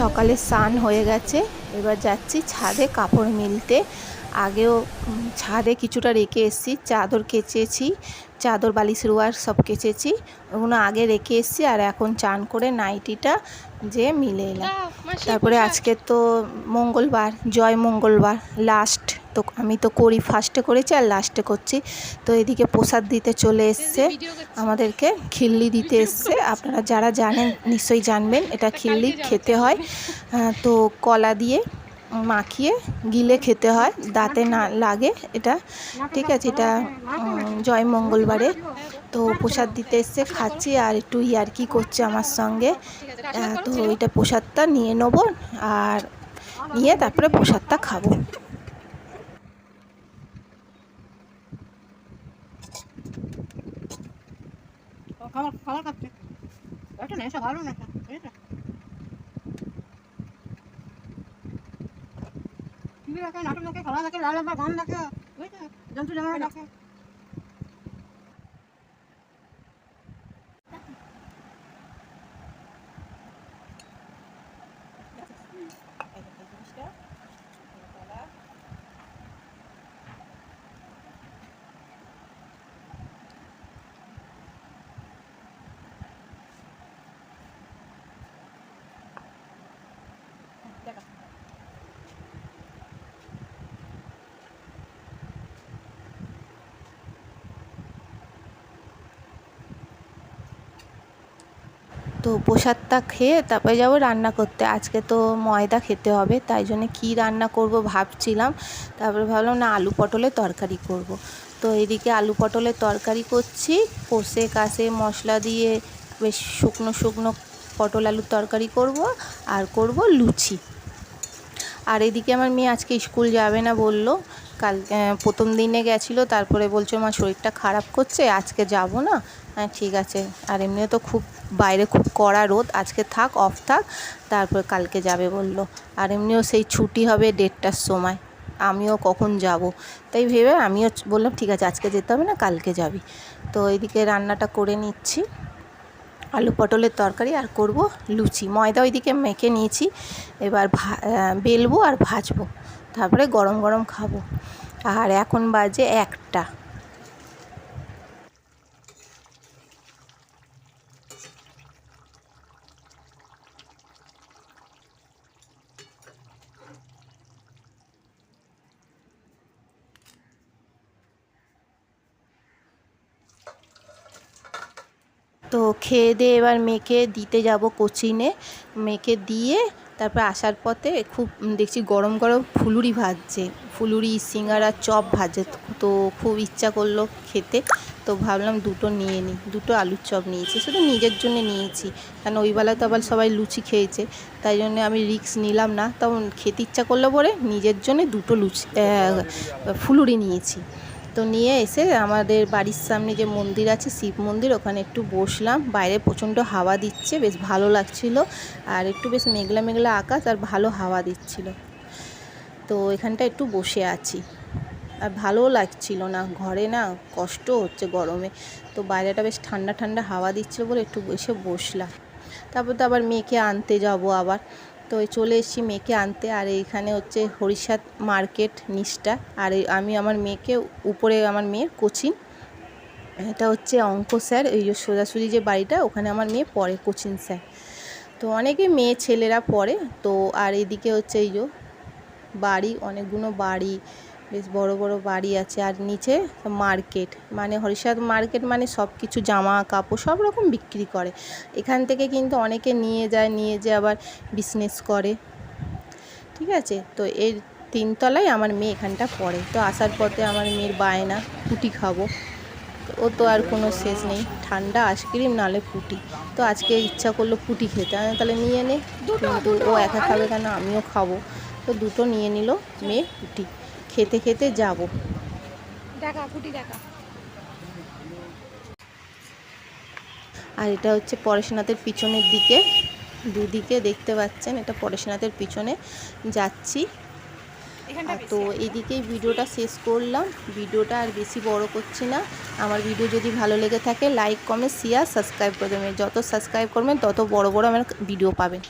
সকালে স্নান হয়ে গেছে, এবার যাচ্ছি ছাদে কাপড় মেলতে। আগেও ছাদে কিছুটা রেখে এসেছি, চাদর কেচেছি, চাদর বালিশ রোয়ার সব কেচেছি, ওগুলো আগে রেখে এসেছি। আর এখন চান করে নাইটিটা যে মিলে এলাম। তারপরে আজকে তো মঙ্গলবার, জয় মঙ্গলবার লাস্ট, তো আমি তো করি ফার্স্টে করেছি আর লাস্টে করছি। তো এদিকে প্রসাদ দিতে চলে এসছে, আমাদেরকে খিল্লি দিতে এসছে। আপনারা যারা জানেন নিশ্চয়ই জানবেন এটা খিল্লি খেতে হয়। তো কলা দিয়ে মাখিয়ে গিলে খেতে হয়, দাঁতে না লাগে এটা, ঠিক আছে। এটা জয় মঙ্গলবারে তো প্রসাদ দিতে এসছে, খাচ্ছি আর একটু ইয়ার্কি করছে আমার সঙ্গে। তো এটা প্রসাদটা নিয়ে নেবো আর নিয়ে তারপরে প্রসাদটা খাবো। খাবার খাচ্ছে একটা নেশা ভালো নেশা, টিভি দেখে, নাটক দেখে, খেলা দেখে, লাল গান দেখে, বুঝেছে, জন্তু জানোয়ার দেখে। তো প্রসাদটা খেয়ে তারপরে যাবো রান্না করতে। আজকে তো ময়দা খেতে হবে, তাই জন্য কী রান্না করব ভাবছিলাম। তারপরে ভাবলাম না, আলু পটলের তরকারি করব। তো এদিকে আলু পটলের তরকারি করছি, কষে কাষে মশলা দিয়ে বেশ শুকনো শুকনো পটল আলুর তরকারি করব আর করব লুচি। আর এদিকে আমার মেয়ে আজকে স্কুল যাবে না বলল, কাল প্রথম দিনে গেছিলো, তারপরে বলছে মা শরীরটা খারাপ করছে আজকে যাব না। হ্যাঁ ঠিক আছে, আর এমনিও তো খুব বাইরে খুব কড়া রোদ, আজকে থাক, অফ থাক, তারপর কালকে যাবে বলল। আর এমনিও সেই ছুটি হবে 1:30টার সময়, আমিও কখন যাব, তাই ভেবে আমিও বললাম ঠিক আছে আজকে যেতে হবে না, কালকে যাবি। তো এইদিকে রান্নাটা করে নিচ্ছি, আলু পটলের তরকারি আর করব লুচি। ময়দা ওইদিকে মেখে নিয়েছি, এবার বেলবো আর ভাজবো, তারপরে গরম গরম খাবো। আর এখন বাজে 1টা। তো খেয়ে দিয়ে এবার মেয়েকে দিতে যাব কোচিংয়ে, মেয়েকে দিয়ে তারপর আসার পথে খুব দেখছি গরম গরম ফুলুরি ভাজছে, ফুলুরি সিঙ্গারা চপ ভাজে, তো খুব ইচ্ছা করলো খেতে। তো ভাবলাম দুটো নিয়ে নিই, দুটো আলুর চপ নিয়েছি, শুধু নিজের জন্য নিয়েছি, কারণ ওইবেলা তো আবার সবাই লুচি খেয়েছে, তাই জন্য আমি রিস্ক নিলাম না। তখন খেতে ইচ্ছা করলো বলে নিজের জন্য দুটো ফুলুরি নিয়েছি। তো নিয়ে এসে আমাদের বাড়ির সামনে যে মন্দির আছে, শিব মন্দির, ওখানে একটু বসলাম। বাইরে প্রচণ্ড হাওয়া দিচ্ছে, বেশ ভালো লাগছিল, আর একটু বেশ মেঘলা মেঘলা আকাশ আর ভালো হাওয়া দিচ্ছিল। তো এখানটা একটু বসে আছি, আর ভালোও লাগছিল না, ঘরে না কষ্ট হচ্ছে গরমে, তো বাইরেটা বেশ ঠান্ডা ঠান্ডা হাওয়া দিচ্ছিল বলে একটু এসে বসলাম। তারপর তো আবার মেয়েকে আনতে যাব আবার, তো চলে এসেছি মেয়েকে আনতে। আর এইখানে হচ্ছে হরিষাদ মার্কেট নিচটা, আর আমি আমার মেয়েকে উপরে, আমার মেয়ের কোচিং, এটা হচ্ছে অঙ্ক স্যার, এই যে সোজাসুজি যে বাড়িটা, ওখানে আমার মেয়ে পড়ে, কোচিং স্যার। তো অনেকে মেয়ে ছেলেরা পড়ে। তো আর এদিকে হচ্ছে এই যে বাড়ি, অনেকগুলো বাড়ি, বেশ বড় বড় বাড়ি আছে, আর নিচে মার্কেট, মানে হরিষাদ মার্কেট মানে সব কিছু জামা কাপড় সব রকম বিক্রি করে। এখান থেকে কিন্তু অনেকে নিয়ে যায়, আবার বিজনেস করে, ঠিক আছে। তো এর 3তলায় আমার মেয়ে এখানটা পড়ে। তো আসার পথে আমার মেয়ের বায়না পুটি খাবো, ও তো আর কোনো শেষ নেই, ঠান্ডা আইসক্রিম নালে পুটি, তো আজকে ইচ্ছা করলো পুটি খেতে, তাহলে নিয়ে নে, কিন্তু ও একা খাবে কেন, আমিও খাবো। তো দুটো নিয়ে নিল মেয়ে পুটি, খেতে খেতে যাব। দেখা পুটি দেখা। আর এটা হচ্ছে পরেশনাথের পিছনের দিকে, দুদিকে দেখতে পাচ্ছেন, এটা পরেশনাথের পিছনে যাচ্ছি। তো এদিকেই ভিডিওটা শেষ করলাম, ভিডিওটা আর বেশি বড় করছি না। আমার ভিডিও যদি ভালো লেগে থাকে লাইক কমেন্ট শেয়ার সাবস্ক্রাইব করে দেবেন, যত সাবস্ক্রাইব করবেন তত বড় বড় আমার ভিডিও পাবেন।